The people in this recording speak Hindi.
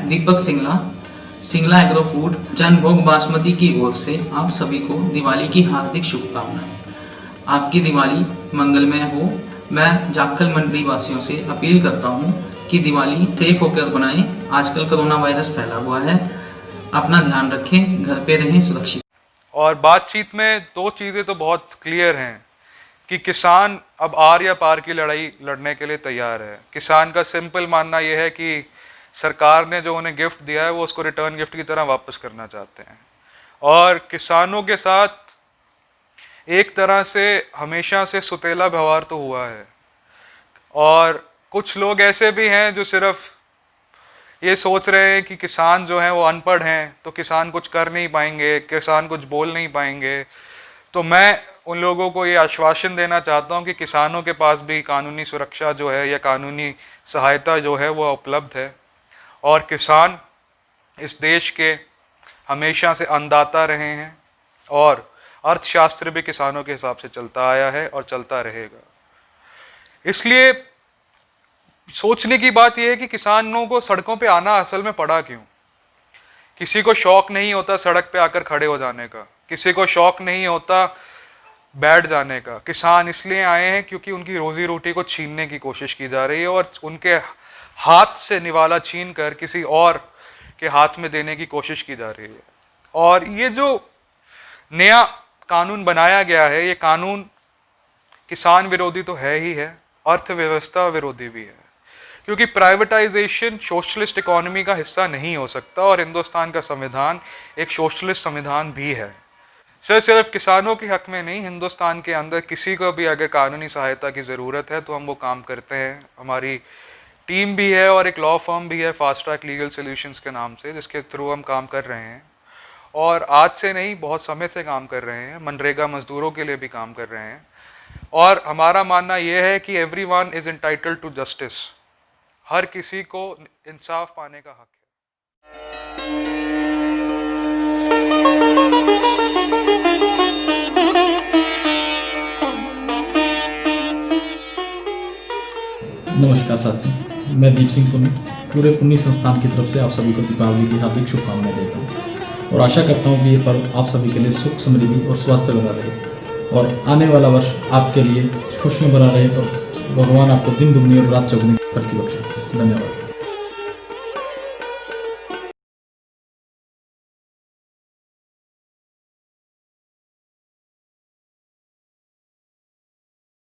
दीपक सिंगला एग्रो फूड जनभोग बासमती की ओर से आप सभी को दिवाली की हार्दिक शुभकामनाएं। आपकी दिवाली मंगलमय हो। मैं जाखल मंडी वासियों से अपील करता हूं कि दिवाली सेफ होकर बनाएं। आजकल कोरोना वायरस फैला हुआ है, अपना ध्यान रखें, घर पे रहें सुरक्षित। और बातचीत में दो चीज़ें तो बहुत क्लियर हैं कि किसान अब आर या पार की लड़ाई लड़ने के लिए तैयार है। किसान का सिंपल मानना यह है कि सरकार ने जो उन्हें गिफ्ट दिया है वो उसको रिटर्न गिफ्ट की तरह वापस करना चाहते हैं। और किसानों के साथ एक तरह से हमेशा से सुतेला व्यवहार तो हुआ है। और कुछ लोग ऐसे भी हैं जो सिर्फ ये सोच रहे हैं कि किसान जो हैं वो अनपढ़ हैं, तो किसान कुछ कर नहीं पाएंगे, किसान कुछ बोल नहीं पाएंगे। तो मैं उन लोगों को ये आश्वासन देना चाहता हूँ कि किसानों के पास भी कानूनी सुरक्षा जो है या कानूनी सहायता जो है वो उपलब्ध है। और किसान इस देश के हमेशा से अन्नदाता रहे हैं और अर्थशास्त्र भी किसानों के हिसाब से चलता आया है और चलता रहेगा। इसलिए सोचने की बात यह है कि किसानों को सड़कों पे आना असल में पड़ा क्यों। किसी को शौक नहीं होता सड़क पे आकर खड़े हो जाने का, किसी को शौक नहीं होता बैठ जाने का। किसान इसलिए आए हैं क्योंकि उनकी रोजी रोटी को छीनने की कोशिश की जा रही है और उनके हाथ से निवाला छीन कर किसी और के हाथ में देने की कोशिश की जा रही है। और ये जो नया कानून बनाया गया है, ये कानून किसान विरोधी तो है ही है, अर्थव्यवस्था विरोधी भी है। क्योंकि प्राइवेटाइजेशन सोशलिस्ट इकोनॉमी का हिस्सा नहीं हो सकता और हिंदुस्तान का संविधान एक सोशलिस्ट संविधान भी है। सिर्फ किसानों के हक में नहीं, हिंदुस्तान के अंदर किसी को भी अगर कानूनी सहायता की ज़रूरत है तो हम वो काम करते हैं। हमारी टीम भी है और एक लॉ फर्म भी है फास्ट ट्रैक लीगल सॉल्यूशंस के नाम से, जिसके थ्रू हम काम कर रहे हैं। और आज से नहीं, बहुत समय से काम कर रहे हैं। मनरेगा मजदूरों के लिए भी काम कर रहे हैं। और हमारा मानना यह है कि everyone is entitled to justice. हर किसी को इंसाफ पाने का हक है। नमस्कार साथियों, मैं दीप सिंह पुन्नी पूरे पुन्नी संस्थान की तरफ से आप सभी को दीपावली की हार्दिक शुभकामनाएं देता हूँ और आशा करता हूँ कि ये पर्व आप सभी के लिए सुख, समृद्धि और स्वास्थ्य बना रहे और आने वाला वर्ष आपके लिए खुशियों भरा रहे और भगवान आपको दिन दुगनी और रात चौगुनी तरक्की बख्शे। धन्यवाद।